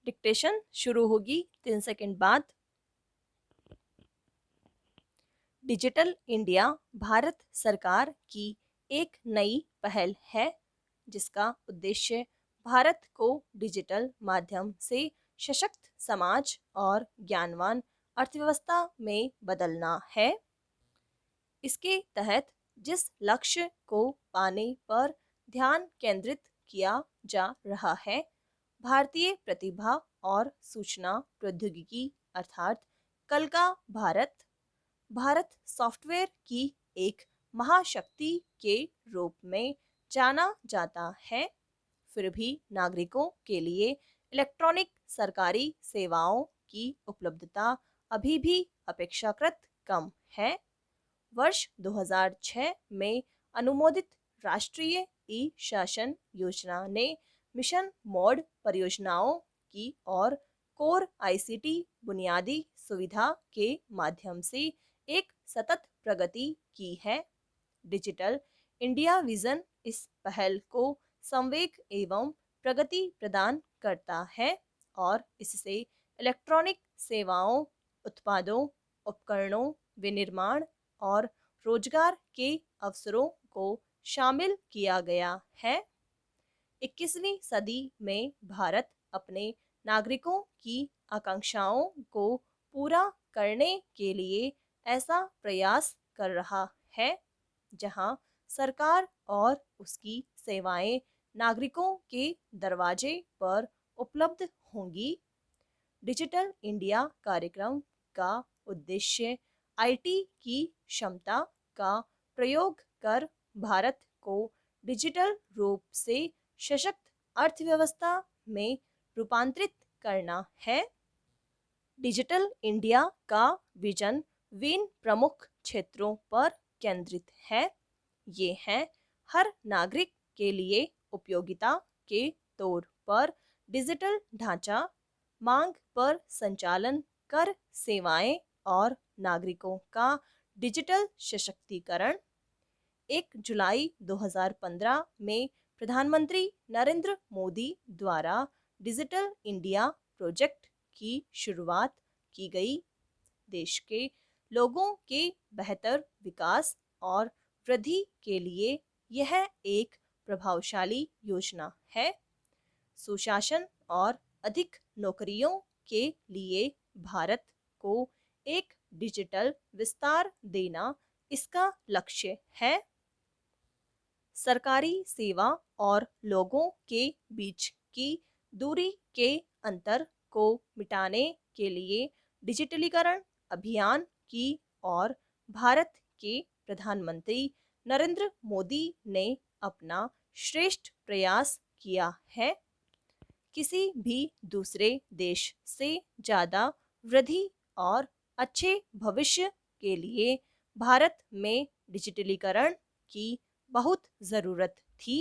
Dictation शुरू होगी 3 second बाद। डिजिटल इंडिया भारत सरकार की एक नई पहल है जिसका उद्देश्य भारत को डिजिटल माध्यम से सशक्त समाज और ज्ञानवान अर्थव्यवस्था में बदलना है। इसके तहत जिस लक्ष्य को पाने पर ध्यान केंद्रित किया जा रहा है, भारतीय प्रतिभा और सूचना प्रौद्योगिकी अर्थात कल का भारत। भारत सॉफ्टवेयर की एक महाशक्ति के रूप में जाना जाता है, फिर भी नागरिकों के लिए इलेक्ट्रॉनिक सरकारी सेवाओं की उपलब्धता अभी भी अपेक्षाकृत कम है। वर्ष 2006 में अनुमोदित राष्ट्रीय ई शासन योजना ने मिशन मोड परियोजनाओं की और कोर आईसीटी बुनियादी सुविधा के माध्यम से एक सतत प्रगति की है। डिजिटल इंडिया विजन इस पहल को संवेग एवं प्रगति प्रदान करता है और इससे इलेक्ट्रॉनिक सेवाओं, उत्पादों, उपकरणों, विनिर्माण और रोजगार के अवसरों को शामिल किया गया है। 21वीं सदी में भारत अपने नागरिकों की आकांक्षाओं को पूरा करने के लिए ऐसा प्रयास कर रहा है जहां सरकार और उसकी सेवाएं नागरिकों के दरवाजे पर उपलब्ध होंगी। डिजिटल इंडिया कार्यक्रम का उद्देश्य आईटी की क्षमता का प्रयोग कर भारत को डिजिटल रूप से सशक्त अर्थव्यवस्था में रूपांतरित करना है। डिजिटल इंडिया का विजन विन प्रमुख क्षेत्रों पर केंद्रित है। ये हैं हर नागरिक के लिए उपयोगिता के तौर पर डिजिटल ढांचा, मांग पर संचालन, कर सेवाएं और नागरिकों का डिजिटल सशक्तिकरण। 1 जुलाई 2015 में प्रधानमंत्री नरेंद्र मोदी द्वारा डिजिटल इंडिया प्रोजेक्ट की शुरुआत की गई। देश के लोगों के बेहतर विकास और वृद्धि के लिए यह एक प्रभावशाली योजना है। सुशासन और अधिक नौकरियों के लिए भारत को एक डिजिटल विस्तार देना इसका लक्ष्य है। सरकारी सेवा और लोगों के बीच की दूरी के अंतर को मिटाने के लिए डिजिटलीकरण अभियान की और भारत के प्रधानमंत्री नरेंद्र मोदी ने अपना श्रेष्ठ प्रयास किया है। किसी भी दूसरे देश से ज़्यादा वृद्धि और अच्छे भविष्य के लिए भारत में डिजिटलीकरण की बहुत ज़रूरत थी।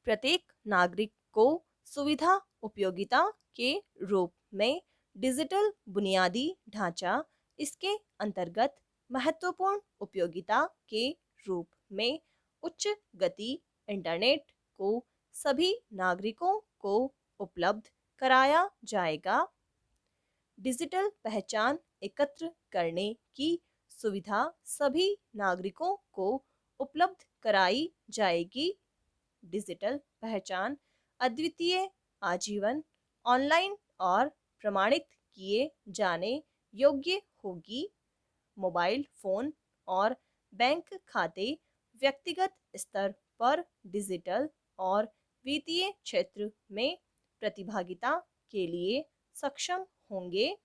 प्रत्येक नागरिक को सुविधा उपयोगिता के रूप में डिजिटल बुनियादी ढांचा, इसके अंतर्गत महत्वपूर्ण उपयोगिता के रूप में उच्च गति इंटरनेट को सभी नागरिकों को उपलब्ध कराया जाएगा। डिजिटल पहचान एकत्र करने की सुविधा सभी नागरिकों को उपलब्ध कराई जाएगी। डिजिटल पहचान अद्वितीय, आजीवन, ऑनलाइन और प्रमाणित किए जाने योग्य होगी। मोबाइल फोन और बैंक खाते व्यक्तिगत स्तर पर डिजिटल और वित्तीय क्षेत्र में प्रतिभागिता के लिए सक्षम होंगे।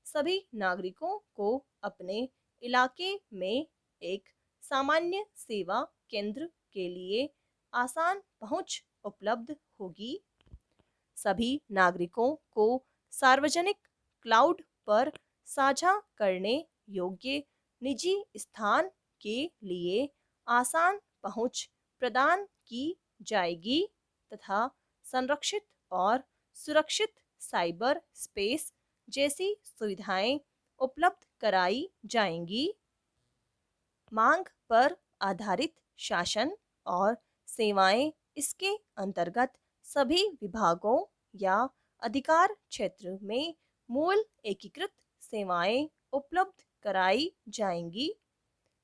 सभी नागरिकों को अपने इलाके में एक सामान्य सेवा केंद्र के लिए आसान पहुंच उपलब्ध होगी। सभी नागरिकों को सार्वजनिक क्लाउड पर साझा करने योग्य निजी स्थान के लिए आसान पहुंच प्रदान की जाएगी तथा संरक्षित और सुरक्षित साइबर स्पेस जैसी सुविधाएं उपलब्ध कराई जाएंगी। मांग पर आधारित शासन और सेवाएं, इसके अंतर्गत सभी विभागों या अधिकार क्षेत्र में मूल एकीकृत सेवाएं उपलब्ध कराई जाएंगी।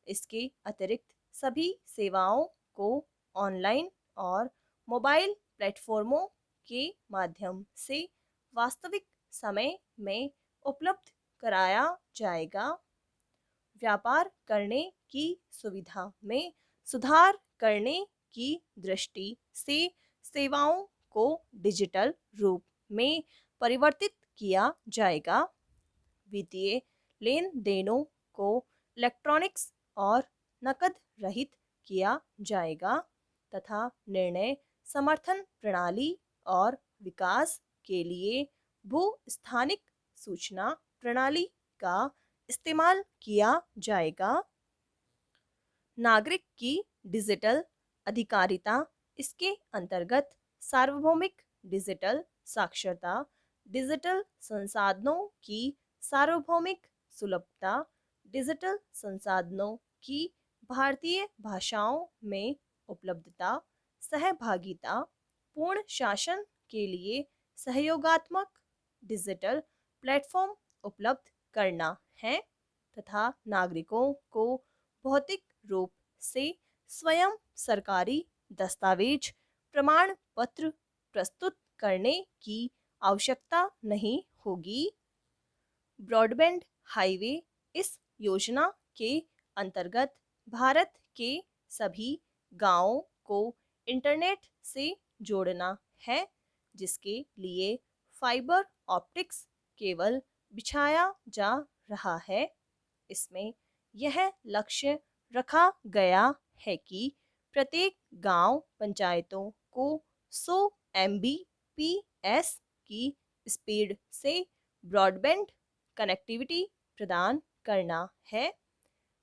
इसके अतिरिक्त सभी सेवाओं को ऑनलाइन और मोबाइल प्लेटफॉर्मों के माध्यम से वास्तविक समय में उपलब्ध कराया जाएगा। व्यापार करने की सुविधा में सुधार करने की दृष्टि से सेवाओं को डिजिटल रूप में परिवर्तित किया जाएगा। वित्तीय लेन देनों को इलेक्ट्रॉनिक्स और नकद रहित किया जाएगा तथा निर्णय समर्थन प्रणाली और विकास के लिए भू स्थानिक सूचना प्रणाली का इस्तेमाल किया जाएगा। नागरिक की डिजिटल अधिकारिता, इसके अंतर्गत सार्वभौमिक डिजिटल साक्षरता, डिजिटल संसाधनों की सार्वभौमिक सुलभता, डिजिटल संसाधनों की भारतीय भाषाओं में उपलब्धता, सहभागिता, पूर्ण शासन के लिए सहयोगात्मक डिजिटल प्लेटफॉर्म उपलब्ध करना है तथा नागरिकों को भौतिक रूप से स्वयं सरकारी दस्तावेज प्रमाण पत्र प्रस्तुत करने की आवश्यकता नहीं होगी। ब्रॉडबैंड हाईवे, इस योजना के अंतर्गत भारत के सभी गांवों को इंटरनेट से जोड़ना है, जिसके लिए फाइबर ऑप्टिक्स केबल बिछाया जा रहा है। इसमें यह लक्ष्य रखा गया है कि प्रत्येक गांव पंचायतों को 100 Mbps की स्पीड से ब्रॉडबैंड कनेक्टिविटी प्रदान करना है,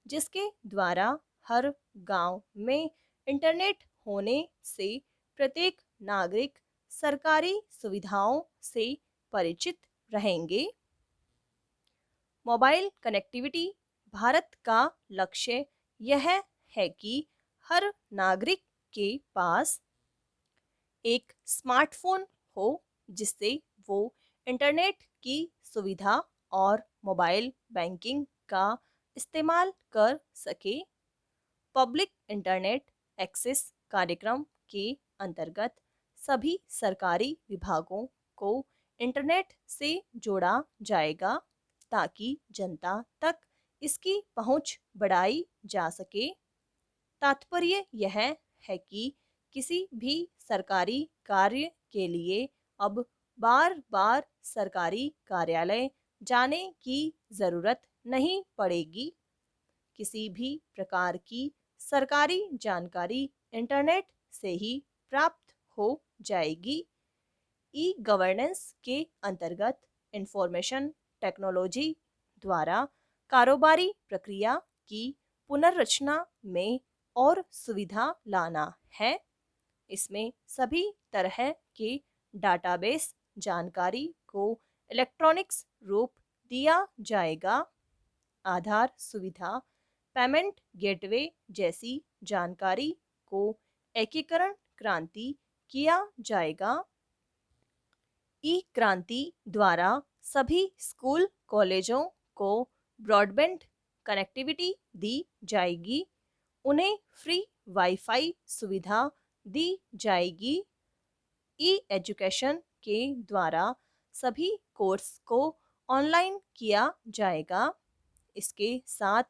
जिसके द्वारा हर गांव में इंटरनेट होने से प्रत्येक नागरिक सरकारी सुविधाओं से परिचित रहेंगे। मोबाइल कनेक्टिविटी, भारत का लक्ष्य यह है कि हर नागरिक के पास एक स्मार्टफोन हो जिससे वो इंटरनेट की सुविधा और मोबाइल बैंकिंग का इस्तेमाल कर सके। पब्लिक इंटरनेट एक्सेस कार्यक्रम के अंतर्गत सभी सरकारी विभागों को इंटरनेट से जोड़ा जाएगा ताकि जनता तक इसकी पहुंच बढ़ाई जा सके। तात्पर्य यह है कि किसी भी सरकारी कार्य के लिए अब बार बार सरकारी कार्यालय जाने की ज़रूरत नहीं पड़ेगी। किसी भी प्रकार की सरकारी जानकारी इंटरनेट से ही प्राप्त हो जाएगी। ई गवर्नेंस के अंतर्गत इंफॉर्मेशन टेक्नोलॉजी द्वारा कारोबारी प्रक्रिया की पुनर्रचना में और सुविधा लाना है। इसमें सभी तरह के डाटाबेस जानकारी को इलेक्ट्रॉनिक्स रूप दिया जाएगा। आधार सुविधा, पेमेंट गेटवे जैसी जानकारी को एकीकरण क्रांति किया जाएगा। ई क्रांति द्वारा सभी स्कूल कॉलेजों को ब्रॉडबैंड कनेक्टिविटी दी जाएगी। उन्हें फ्री वाईफाई सुविधा दी जाएगी। ई एजुकेशन के द्वारा सभी कोर्स को ऑनलाइन किया जाएगा। इसके साथ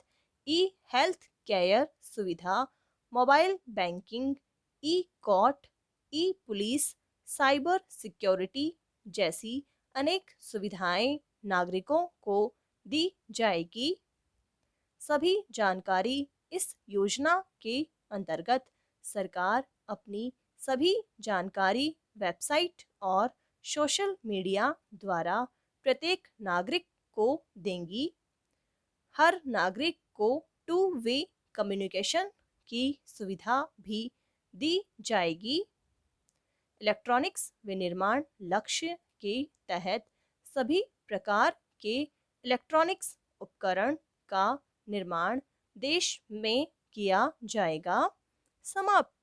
ई हेल्थ केयर सुविधा, मोबाइल बैंकिंग, ई कोर्ट, ई पुलिस, साइबर सिक्योरिटी जैसी अनेक सुविधाएं नागरिकों को दी जाएगी। सभी जानकारी इस योजना के अंतर्गत सरकार अपनी सभी जानकारी वेबसाइट और सोशल मीडिया द्वारा प्रत्येक नागरिक को देंगी। हर नागरिक को 2 वे कम्युनिकेशन की सुविधा भी दी जाएगी। इलेक्ट्रॉनिक्स विनिर्माण लक्ष्य के तहत सभी प्रकार के इलेक्ट्रॉनिक्स उपकरण का निर्माण देश में किया जाएगा। समाप्त।